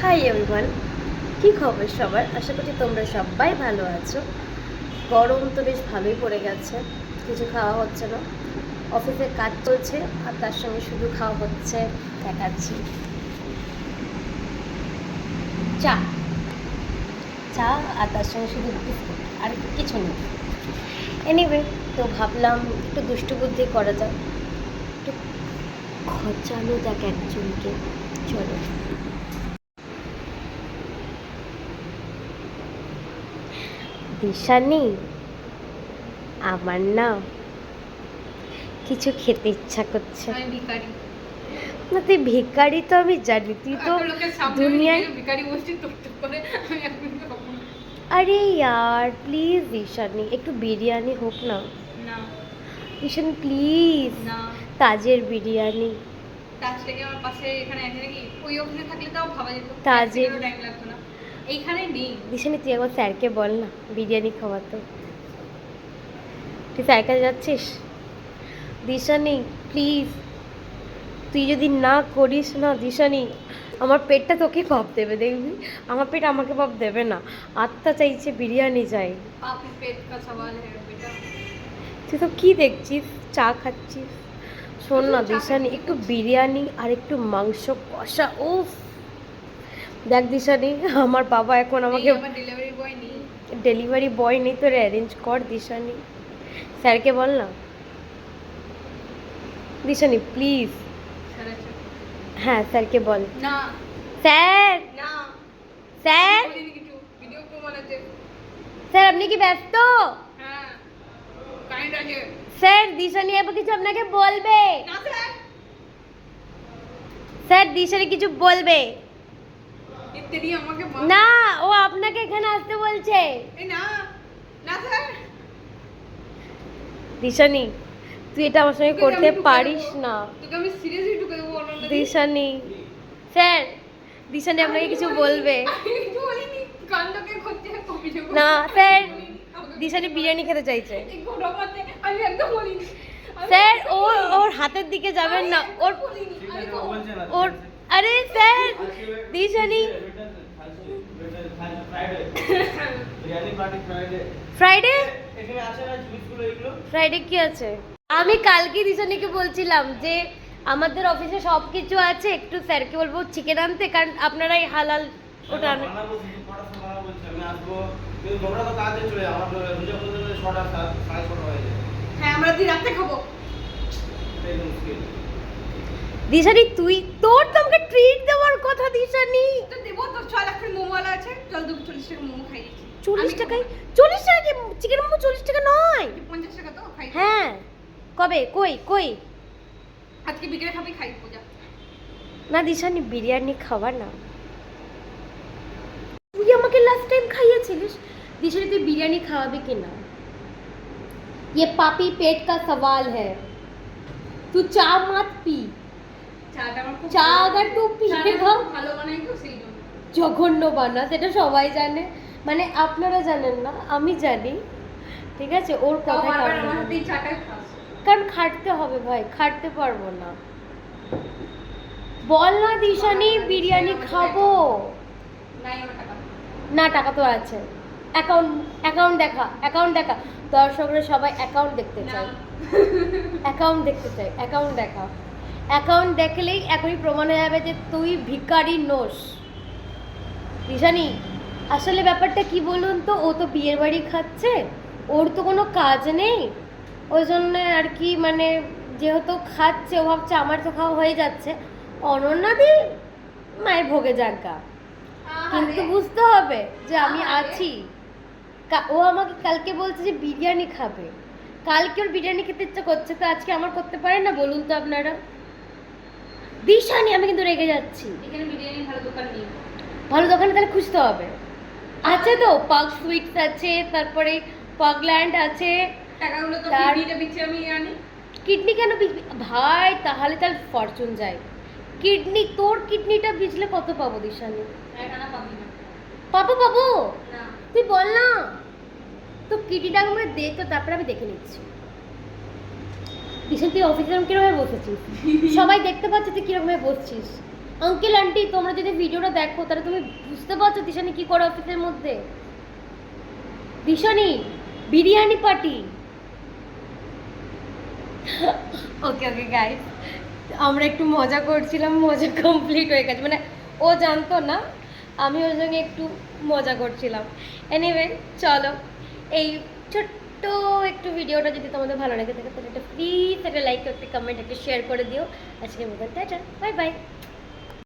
Hi everyone, কী খবর সবার? আশা করছি তোমরা সবাই ভালো আছো। গরম তো বেশ ভালোই পড়ে গেছে, কিছু খাওয়া হচ্ছে না, অফিসে কাজ চলছে আর তার সঙ্গে শুধু খাওয়া হচ্ছে দেখাচ্ছি চা চা আর তার সঙ্গে শুধু বিস্কুট, আর কিছু নেই। এনিওয়ে, তো ভাবলাম একটু দুষ্টু বুদ্ধি করা যাক, একটু খচানো যাক একজনকে। চলো। দিশানি, আমার না কিছু খেতে ইচ্ছা করছে। না, তুই ভিখারি তো আমি জানি, তুই তো দুনিয়ায় আরে ইয়ার প্লিজ দিশানি, একটু বিরিয়ানি হোক না। দিশানি প্লিজ, তাজের বিরিয়ানি। তাজটাকে আমার পাশে এখানে আছে নাকি? ওই ওখানে থাকলে তাও ভাবা যেত, তাজের টাইম লাগতো না। এইখানে নেই। দিশানি, তুই একবার স্যারকে বল না বিরিয়ানি খাওয়াতো। তুই স্যার কাছে যাচ্ছিস? দিশানি প্লিজ, তুই যদি না করিস না দিশানি, আমার পেটটা তোকে পাপ দেবে, দেখবি আমার পেট আমাকে পাপ দেবে না। আত্মা চাইছে বিরিয়ানি চাই। আপনি পেট কা সওয়াল হ্যায় বেটা। তুই তো কি দেখছিস, চা খাচ্ছিস? শোন না দিশানি, একটু বিরিয়ানি আর একটু মাংস কষা। উফ, দেখ দিশানি, আমার বাবা এখন আমাকে ডেলিভারি বয় নেই। ডেলিভারি বয় নেই, তোর অ্যারেঞ্জ কর দিশানি। স্যারকে বল না দিশানি প্লিজ। হ্যাঁ স্যারকে বল। না স্যার, না স্যার, ভিডিও কো বানাতে। স্যার আপনি কি ব্যস্ত? হ্যাঁ, কাইন্ড আছে স্যার, দিশানি এবার কিছু আপনাকে বলবে। না স্যার, স্যার দিশানি কিছু বলবে। ইত্তেরি আমাকে না, ও আপনাকে এখানে আসতে বলছে। এই না না স্যার, দিশানি তুই এটা আমার সঙ্গে করতে পারিস না। তোকে আমি সিরিয়াসলি ঢুকে দেবো অনলাইনে। দিশানি, স্যার দিশানি আপনাকে কিছু বলবে। আমি কিছু বলিনি, কান্দকে খুঁজছে অভিযোগ। না স্যার, দিশানি বিরিয়ানি খেতে চাইছে। এই ঘটনাতে আমি একদম বলিনি স্যার, ওর হাতের দিকে যাবেন না। ওর আরে স্যার, দিশানি ফ্রাইডে ফ্রাইডে কি আছে? আমি কালকে দিশানিকে বলছিলাম যে আমাদের অফিসে সব কিছু আছে, একটু স্যারকে বলবো চিকেন আনতে, কারণ আপনারাই হালাল ওটা আনেন। হ্যাঁ, আমরা দিন রাতে খাবো। দিশানি তুই, তোর তো আমাকে ট্রিট দেওয়ার কথা দিশানি। তো দেবো তো, 6 লাখের মোমোওয়ালা আছে, চল 40 টাকা মোমো খাই দিচ্ছি। 40 টাকায়? 40 টাকা কি চিকেন মোমো? 40 টাকা নয়, 50 টাকা তো খাই। হ্যাঁ কবে? কই কই? আজকে বিকেলে খাবি, খাই পূজা। না দিশানি, বিরিয়ানি খাওয়া না। তুই আমাকে লাস্ট টাইম খাইয়েছিলিস। দিশানি তুই বিরিয়ানি খাওয়াবি কি না? ये पापी पेट का सवाल है। तू चा मत पी। চাটা আমার খুব চা अगर तू पिएगा, ভালো বানাই তো সেই জন্য। জঘন্য বানা, সেটা সবাই জানে, মানে আপনারা জানেন না, আমি জানি, ঠিক আছে? ওর তাও কথা বারবার আমার হাতেই চাটাই খাস। কারণ খাটতে হবে ভাই, খাটতে পারবো না। বল না দিশানি, বিরিয়ানি খাবো। নাই আমার টাকা। না, টাকা তো আছে। অ্যাকাউন্ট অ্যাকাউন্ট দেখা, অ্যাকাউন্ট দেখা। দর্শকরা সবাই অ্যাকাউন্ট দেখতে না। চায়, অ্যাকাউন্ট দেখতে চাই, অ্যাকাউন্ট দেখা। অ্যাকাউন্ট দেখলেই এখনই প্রমাণ হয়ে যাবে যে তুই ভিখারি নোস। দিশানি আসলে ব্যাপারটা কি বলুন তো, ও তো বিয়ের বাড়ি খাচ্ছে, ওর তো কোনো কাজ নেই, ওই জন্য আর কি, মানে যেহেতু খাচ্ছে ও ভাবছে আমার তো খাওয়া হয়ে যাচ্ছে, অনন্যাদি মায়ের ভোগে যাজ্ঞা। কিন্তু বুঝতে হবে যে আমি আছি। ও আমাকে কালকে বলছে যে বিরিয়ানি খাবে, কালকে ওর বিরিয়ানি খেতে ইচ্ছা করছে, তো আজকে আমার করতে পারেন না বলুন তো আপনারা? দিশানি আমি কিন্তু রেগে যাচ্ছি। এখানে বিরিয়ানি ভালো দোকান নেই। ভালো দোকানে তাহলে খুঁজতে হবে। আছে তো, পাক সুইটস আছে, তারপরে পাগল্যান্ড আছে। টাকাগুলো তো তার- কিডনিটা বিচ্ছে আমি আনি। কিডনি কেন ভাই? তাহলে তার ফরচুন যায়। কিডনি, তোর কিডনিটা বিচলে কত পাবো দিশানি? টাকা পাবি না। পাবো পাবো, না। তুই বল না। তো কিডনিটা আমরা দে, তো তারপরে আমি দেখে নিচ্ছি। দিশানি তুই অফিসে কিরকম বসেছিস, সবাই দেখতে পাচ্ছে তুই কিরকম বসছিস। আঙ্কেল আন্টি তোমরা যদি ভিডিওটা দেখো তাহলে তুমি বুঝতে পারছো দিশানি কি করে অফিসের মধ্যে। দিশানি বিরিয়ানি পার্টি। ওকে ওকে গাইস, আমরা একটু মজা করছিলাম, মজা কমপ্লিট হয়ে গেছে, মানে ও জানতো না, আমি ওর সঙ্গে একটু মজা করছিলাম। এনিওয়ে চলো, এই ছোট্ট একটু ভিডিওটা যদি তোমাদের ভালো লাগে থাকে তাহলে একটা প্লিজ একটা লাইক, একটা কমেন্ট, একটা শেয়ার করে দিও। আজকের মতো টাটা, বাই বাই।